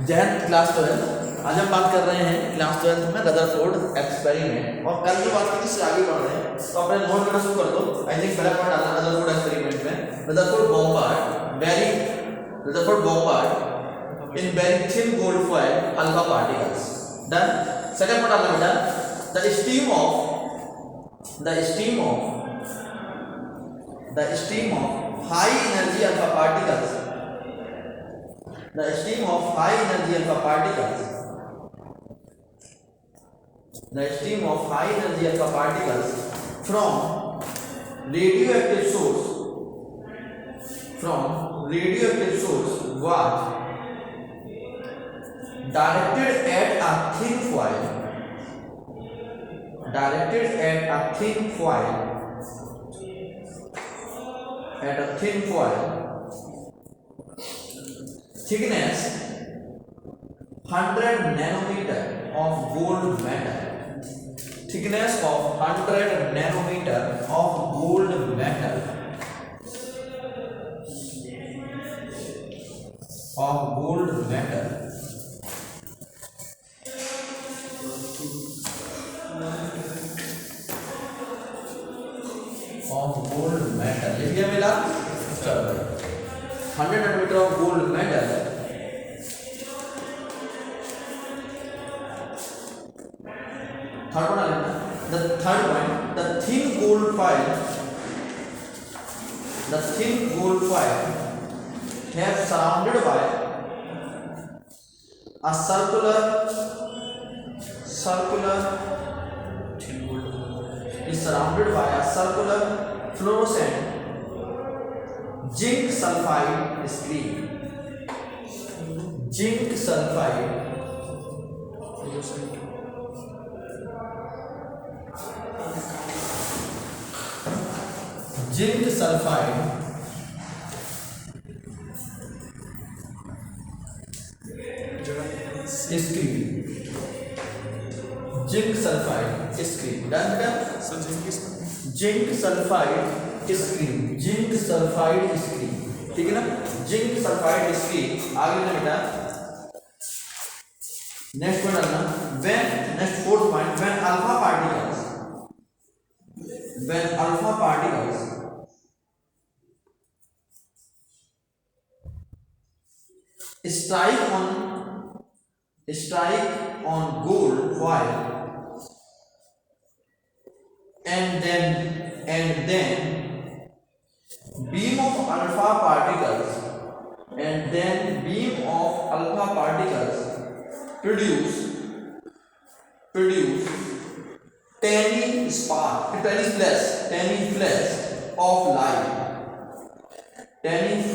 जहन क्लास 12। आज हम बात कर रहे हैं क्लास 12 में रदरफोर्ड एक्सपेरिमेंट, और कल जो बात की थी इससे आगे बढ़ रहे हैं। तो अपने नोट करना शुरू कर दो। आई थिंक पहला पॉइंट डालना रदरफोर्ड एक्सपेरिमेंट में। Rutherford bombard in very thin gold foil alpha particles. Done. Second point डालना बेटा, the steam of high energy alpha particles, the stream of high energy alpha particles, the stream of high energy alpha particles from radioactive source was directed at a thin foil thickness 100 nanometer of gold metal. Thickness of 100 nanometer of gold metal. लिख लिया मिला। चलो 100 nanometer of gold metal third one, the third point, the thin gold foil has surrounded by a circular fluorescent zinc sulfide screen. Zinc sulfide screen. Done. Zinc sulphide screen, ठीक है ना। Zinc sulphide screen आगे ना बेटा। Next point डालना, next fourth point, when alpha particles strike on gold foil and then beam of alpha particles produce tiny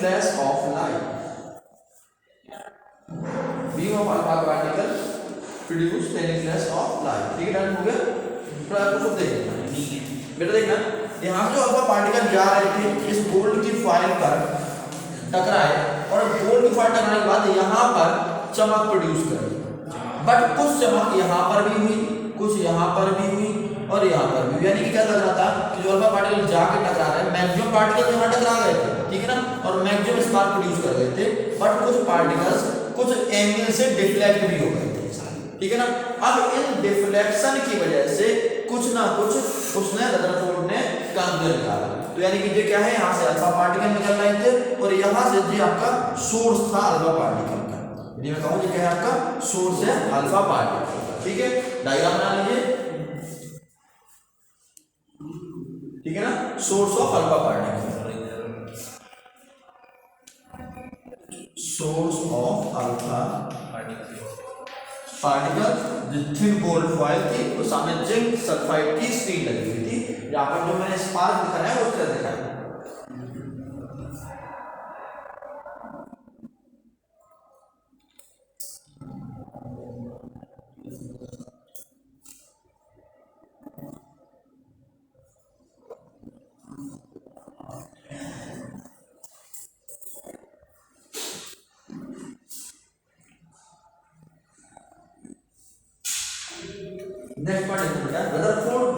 flash of light. Beam of alpha particle produce tiny flash of light. ठीक है, done हो गया। थोड़ा आपको खुद देखना बेटा, देखना यहाँ जो अल्फा पार्टिकल जा रहे थे इस गोल्ड की फॉइल पर टकराए, और गोल्ड की फॉइल टकराने के बाद यहाँ पर चमक प्रोड्यूस करी। बट कुछ चमक यहाँ पर भी हुई, कुछ यहाँ पर भी हुई, और यहाँ पर भी। यानी कि क्या लग रहा था कि जो अल्फा पार्टिकल जाके टकरा रहे हैं, मैक्सिमम पार्टिकल यहाँ टकरा गए थे, ठीक है ना, और मैक्सिमम स्पार्क प्रोड्यूस कर रहे थे। बट कुछ पार्टिकल्स कुछ एंगल से डिफ्लेक्ट भी हो गए थे, ठीक है ना। अब इन डिफ्लेक्शन की वजह से कुछ ना कुछ उसने रदरफोर्ड ने काम कर निकाला। तो यानी कि ये क्या है, यहाँ से अल्फा पार्टिकल निकल रहे थे, और यहाँ से ये आपका सोर्स था अल्फा पार्टिकल का। यदि मैं कहूँ ये क्या है, आपका सोर्स है अल्फा पार्टिकल, ठीक है। डायग्राम बना लीजिए, ठीक है ना। Source of alpha particle, source of alpha particle जो थिन गोल्ड फॉइल थी, तो सामने जिंक सल्फाइड की स्क्रीन लगी हुई थी। यहाँ पर जो मैंने स्पार्क दिखाया है वो क्या दिखाया है। नेक्स्ट पॉइंट है बेटा, Rutherford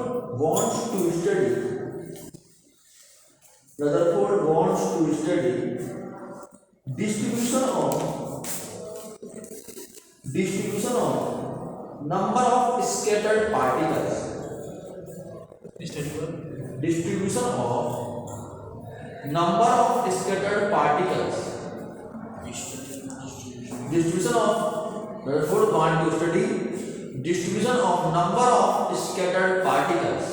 wants to study distribution of distribution of number of scattered particles, distribution of number of scattered particles, distribution of, therefore want to study distribution of number of scattered particles.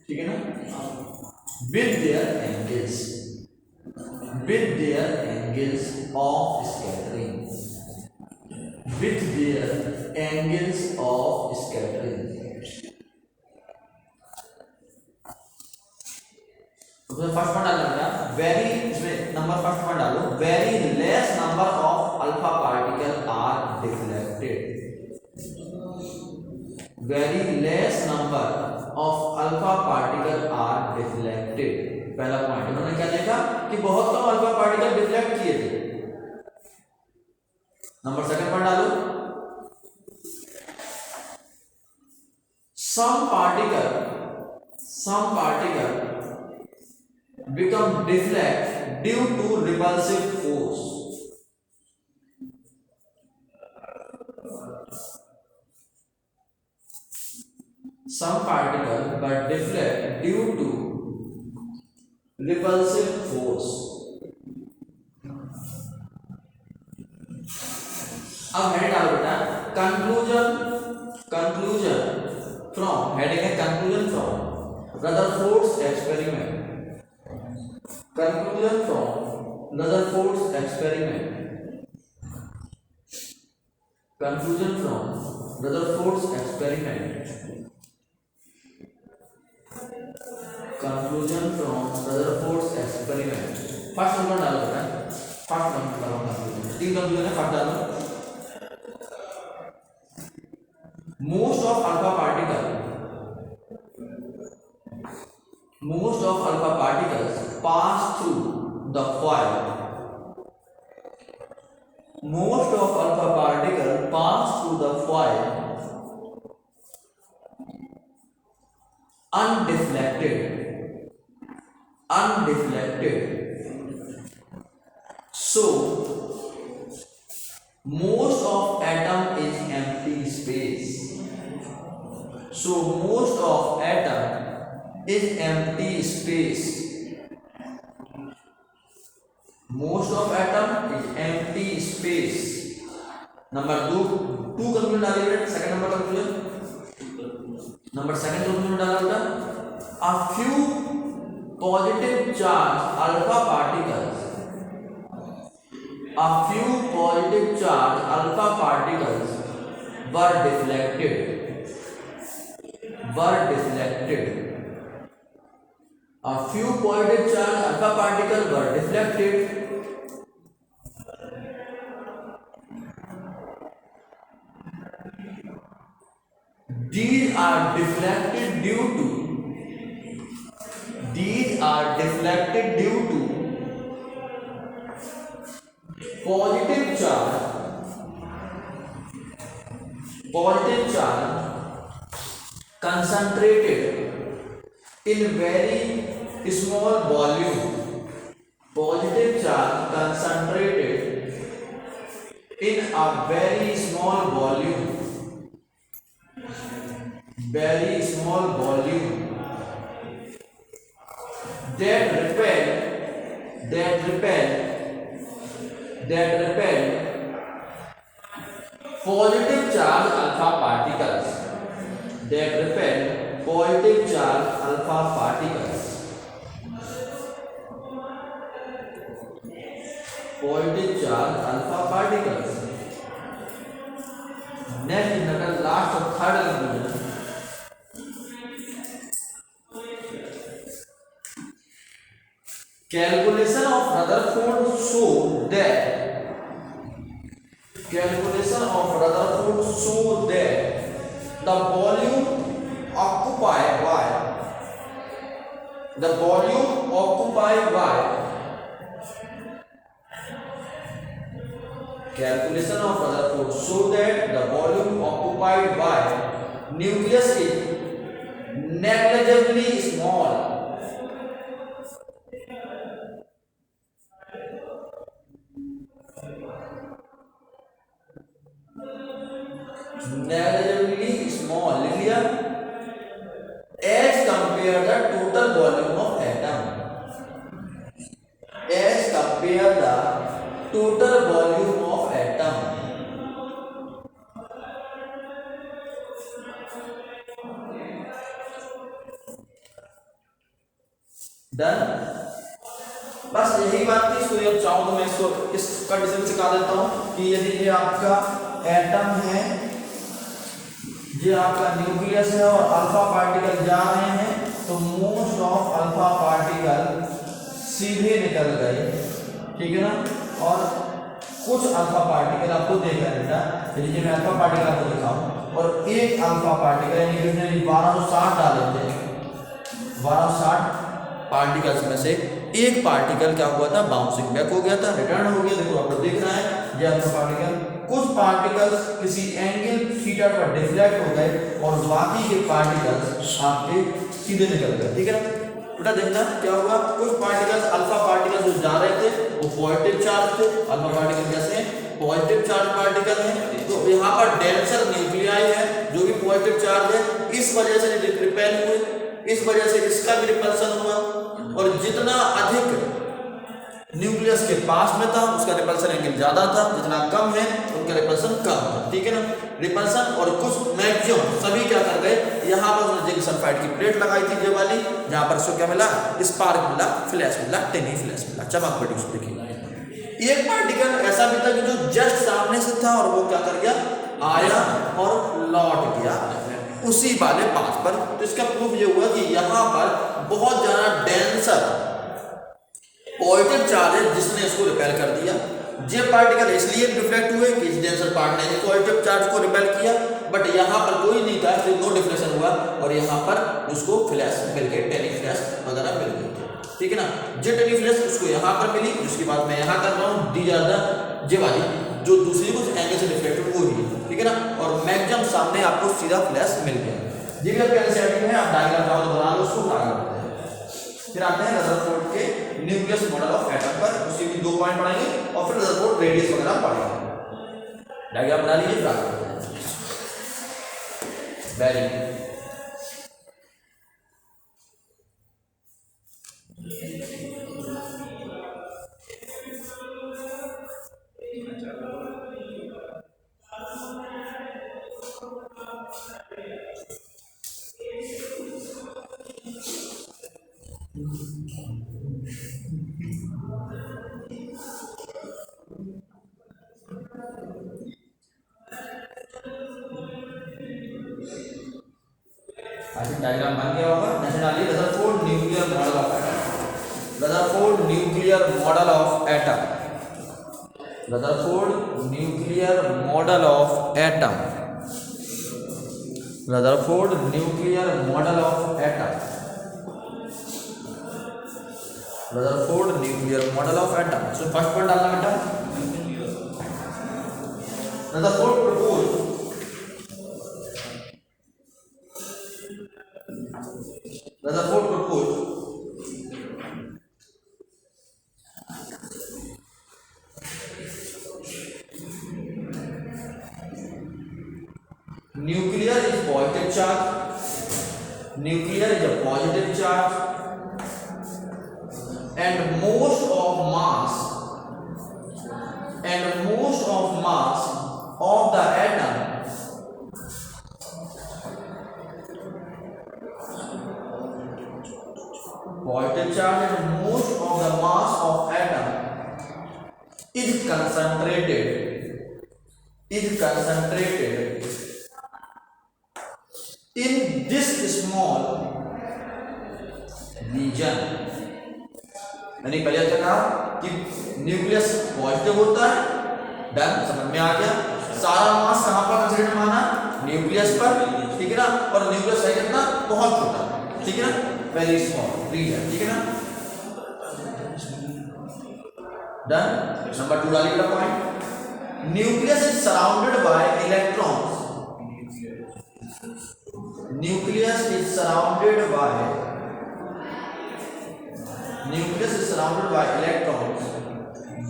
ठीक है ना, with their angles of scattering, with their angles of scattering. तो first point डालना बेटा, very, इसमें number first point डालो, very less number of alpha particle are deflected, very less number of alpha particle are deflected. पहला point उन्होंने क्या देखा कि बहुत कम अल्फा पार्टिकल डिफ्लेक्ट किए थे। नंबर सेकंड पॉइंट डालो, some particle become deflect due to repulsive force, some particle but deflect due to repulsive force। अब हेडिंग डालो बेटा, conclusion from, heading है conclusion from Rutherford's experiment, conclusion from Rutherford's experiment, conclusion from Rutherford's experiment, conclusion from Rutherford's experiment। First number डालो बेटा, first number डालो, तीन conclusion है, first डालो, most of alpha particles pass through the foil, most of alpha particles pass through the foil undeflected, so most of atom is empty space, so most of atom is empty space, most of atom is empty space। Number two conclusion डालिए, second number conclusion, number second conclusion डाला बेटा, a few positive charge alpha particles, a few positive charge alpha particles were deflected, a few positive charge alpha particles were deflected, these are deflected due to positive charge concentrated in very small volume, positive charge concentrated in a very small volume, that repel positive charge alpha particles, that repel positive charge alpha particles, positive charge alpha particles। Next इनका last और third conclusion, calculation of Rutherford showed that the volume occupied by calculation of Rutherford showed that the volume occupied by nucleus is negligibly small, done. बस यही बात थी। इसको अब चाहूँ तो मैं इसको इस कंडीशन से सिखा देता हूँ कि यदि ये आपका एटम है, ये आपका न्यूक्लियस है और अल्फा पार्टिकल जा रहे हैं तो मोस्ट ऑफ अल्फा पार्टिकल सीधे निकल गए, ठीक है ना। और कुछ अल्फा पार्टिकल आपको देखा बेटा, यदि मैं अल्फा पार्टिकल आपको दिखाऊं और एक अल्फा पार्टिकल यानी कि उसने 1260 डाले थे, 1260 पार्टिकल्स में से एक पार्टिकल क्या हुआ था, बाउंसिंग बैक हो गया था, रिटर्न हो गया। देखो आपको दिख रहा है ये अल्फा पार्टिकल, कुछ पार्टिकल्स किसी एंगल थीटा पर डिफ्लेक्ट हो गए और बाकी के पार्टिकल्स आपके सीधे निकल गए, ठीक है ना। बेटा देखना क्या हुआ, कुछ पार्टिकल्स अल्फा पार्टिकल्स जो जा रहे थे वो पॉजिटिव चार्ज थे। अल्फा पार्टिकल कैसे हैं, पॉजिटिव चार्ज पार्टिकल हैं। तो यहाँ पर डेंसर न्यूक्लियाई है जो भी पॉजिटिव चार्ज है, इस वजह से रिपेल हुए, इस वजह से इसका भी रिपल्सन हुआ। और जितना अधिक न्यूक्लियस के पास में था उसका रिपल्सन एंगल ज्यादा था, जितना कम है उनका रिपल्सन कम था, ठीक है ना। रिपल्सन और कुछ मैक्सिमम सभी क्या कर गए, यहाँ पर उसने जिंक सल्फाइड की प्लेट लगाई थी ये वाली, जहाँ पर उसको क्या मिला, स्पार्क मिला, फ्लैश मिला, टेनी फ्लैश मिला, चमक पड़ी उसको। देखिए एक पार्टिकल ऐसा भी था कि जो जस्ट सामने से था और वो क्या कर गया, आया और लौट गया उसी वाले पाथ पर। तो इसका प्रूफ ये हुआ कि यहाँ पर बहुत ज्यादा डेंसर पॉजिटिव चार्ज है जिसने इसको रिपेल कर दिया। ये पार्टिकल इसलिए रिफ्लेक्ट हुए कि इस डेंसर पार्ट ने पॉजिटिव चार्ज को रिपेल किया, बट यहाँ पर कोई नहीं था, इसलिए नो डिफ्लेक्शन हुआ और यहाँ पर उसको फ्लैश मिल गई, टेनी फ्लैश वगैरह मिल गई, ठीक है ना। जे टेनी फ्लैश उसको यहाँ पर मिली, उसके बाद मैं यहाँ कर रहा हूँ डी ज्यादा जे वाली जो दूसरी कुछ एंगल से रिफ्लेक्टेड वो ही, ठीक है ना। और मैक्सिमम सामने आपको सीधा फ्लैश मिल गया। ये भी आपके एनसीईआरटी में आप डायग्राम चाहो तो बना लो, उसको बना लो। फिर आते हैं रदरफोर्ड के न्यूक्लियस मॉडल ऑफ एटम पर, उसके भी 2 पॉइंट पढ़ेंगे और फिर रदरफोर्ड रेडियस वगैरह पढ़ेंगे। डायग्राम बना लीजिए फिर आगे बढ़ते हैं। वेरी डायग्राम बन गया होगा। नेक्स्ट डालिए Rutherford nuclear model of atom. Rutherford nuclear model of atom, Rutherford nuclear model of atom, Rutherford nuclear model of atom, Rutherford nuclear model of atom. So first point डालना बेटा, Rutherford propose Rutherford proposed nuclear is positive charge, nuclear is a positive charge and most of mass of the atom positive charge and most of the mass of atom is concentrated in this small region। यानी पहले क्या कहा कि nucleus positive होता है, done, समझ में आ गया। सारा मास कहां पर कंसंट्रेट माना, न्यूक्लियस पर, ठीक है ना। और न्यूक्लियस है कितना, बहुत छोटा, ठीक है ना, वेरी स्मॉल रीजन, ठीक है ना। डन। नंबर 2 डालिए बेटा point, nucleus is surrounded by electrons, nucleus is surrounded by electrons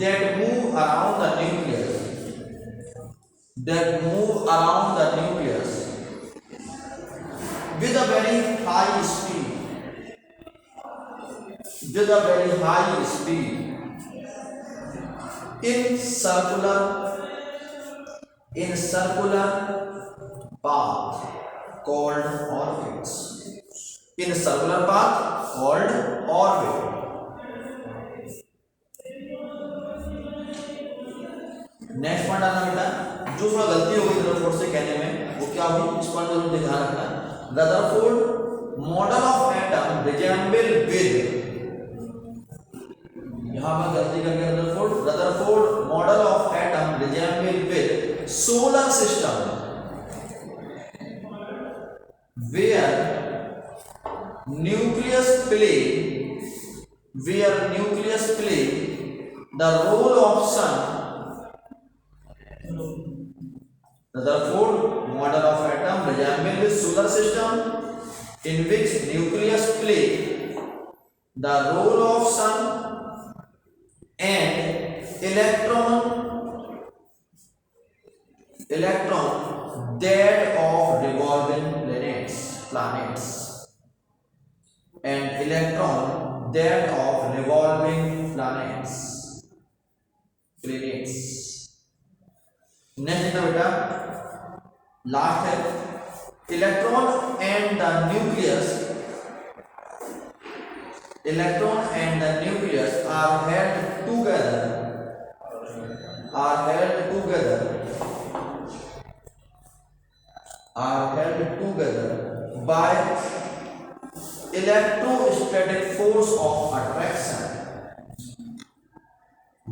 that move around the nucleus with a very high speed in circular path called orbits, in circular path called orbit. Next point आना बेटा, जो थोड़ा गलती हो गई Rutherford से कहने में, वो क्या हुई, इस पॉइंट जरूर ध्यान रखना। Rutherford model of atom resemble with, यहां पर गलती कर गया Rutherford model of atom resemble with solar system where nucleus play the role of sun. Rutherford model of atom resembles with solar system in which nucleus play the role of sun and electron that of revolving planets and electron that of revolving planets. Next है बेटा, last है electron and the nucleus are held together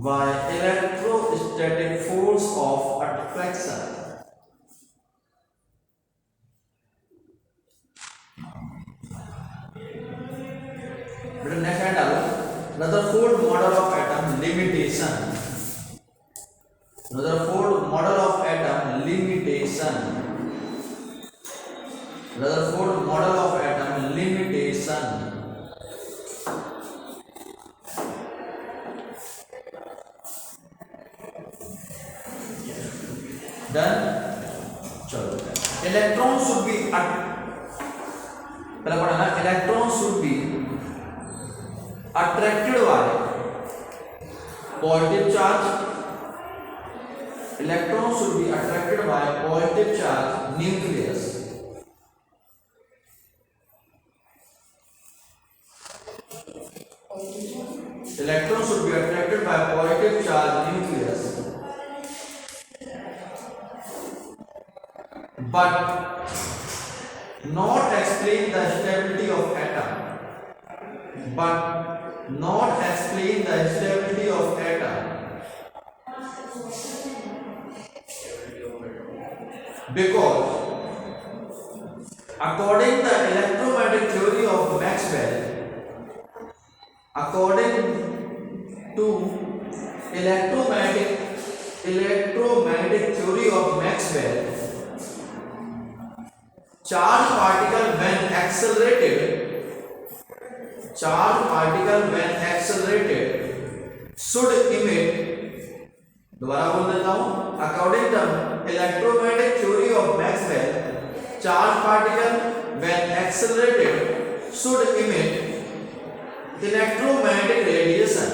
by electrostatic force of attraction. Next hand डालो, Rutherford model of atom limitation. Rutherford model of atom limitation. Done. चलो, electron should be, पहला पढ़ा ना, electron should be attracted by positive charge, electron should be attracted by positive charge nucleus. Electron should be attracted by positive charge nucleus, but not explain the stability of atom. Because according to the electromagnetic theory of Maxwell, charged particle when accelerated should emit, दोबारा बोल देता हूं, according to electromagnetic theory of Maxwell, charged particle when accelerated should emit electromagnetic radiation.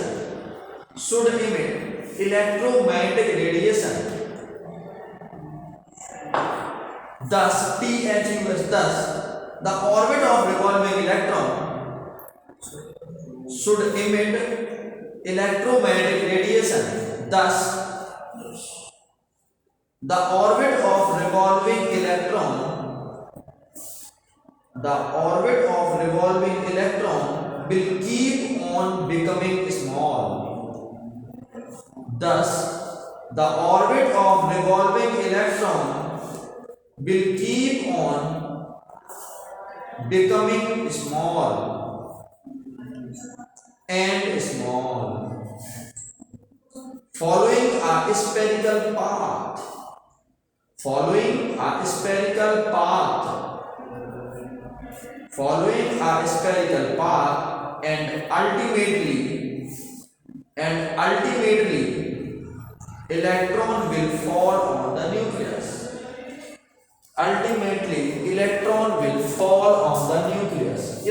Thus, the orbit of revolving electron should emit electromagnetic radiation. Thus, the orbit of revolving electron will keep on becoming small. Thus, the orbit of revolving electron will keep on becoming small and small, following a spherical path. And ultimately electron will fall on the nucleus.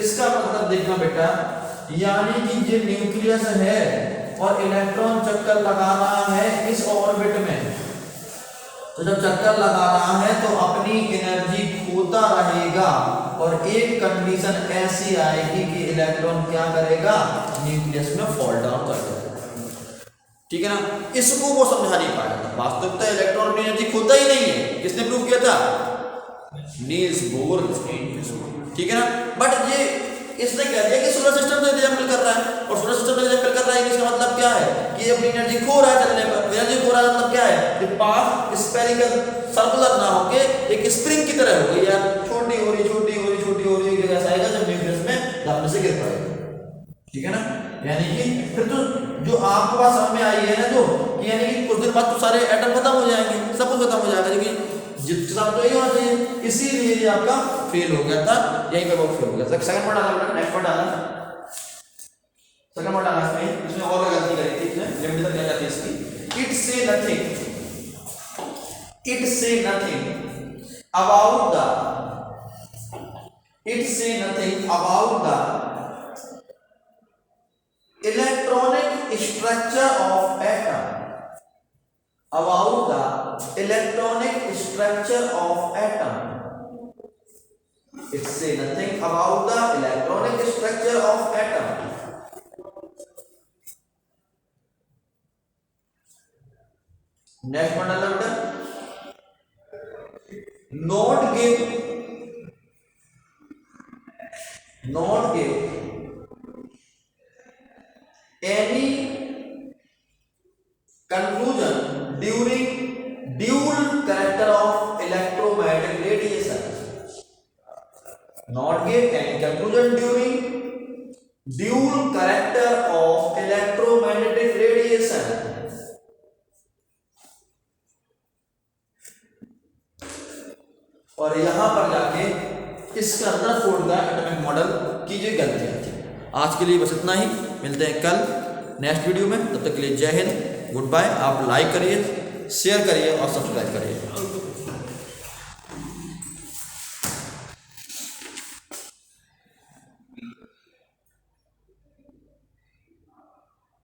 इसका मतलब देखना बेटा, यानी कि ये nucleus है और electron चक्कर लगा रहा है इस ऑर्बिट में, तो जब चक्कर लगा रहा है तो अपनी एनर्जी खोता रहेगा और एक कंडीशन ऐसी आएगी कि इलेक्ट्रॉन क्या करेगा, न्यूक्लियस में फॉल डाउन कर देगा। ठीक है ना, इसको वो समझा नहीं पाया। वास्तविकता इलेक्ट्रॉन अपनी एनर्जी खोता ही नहीं है। किसने प्रूव किया था? Niels Bohr. ठीक है ना, बट ये इसने कह दिया कि सोलर सिस्टम से रिजेंबल कर रहा है, और सोलर सिस्टम से रिजेंबल कर रहा है, इसका मतलब क्या है कि ये अपनी एनर्जी खो रहा है चलने पर। एनर्जी खो रहा है मतलब क्या है कि पाथ स्फेरिकल सर्कुलर ना होके एक स्प्रिंग की तरह हो गई यार, छोटी हो रही छोटी हो रही छोटी हो रही, एक जगह आएगा जब न्यूक्लियस में दाब से गिर पड़ेगा। ठीक है ना, यानी कि फिर तो जो आपके पास समझ में आई है ना, जो यानी कि कुछ देर बाद तो सारे एटम खत्म हो जाएंगे, सब कुछ खत्म हो जाएगा, क्योंकि जिसके साथ तो यही होना चाहिए, इसीलिए ये आपका फेल हो गया था, यहीं पे वो फेल हो गया था। सेकंड पार्ट डाला बेटा, नेक्स्ट पार्ट डाला, सेकंड पार्ट डाला इसमें और गलती करी थी, इसमें लिमिट तक क्या जाती है इसकी। इट से nothing about the electronic structure of atom, about the electronic structure of atom. It say nothing about the electronic structure of atom. Next one alert. Not give any conclusion during dual character of electromagnetic radiation. Not give any conclusion during dual character of electromagnetic radiation. और यहां पर जाके इसके अंदर code का atomic model की जो गलतियां थी। आज के लिए बस इतना ही, मिलते हैं कल नेक्स्ट वीडियो में, तब तक के लिए जय हिंद, गुड बाय। आप लाइक करिए, शेयर करिए और सब्सक्राइब करिए।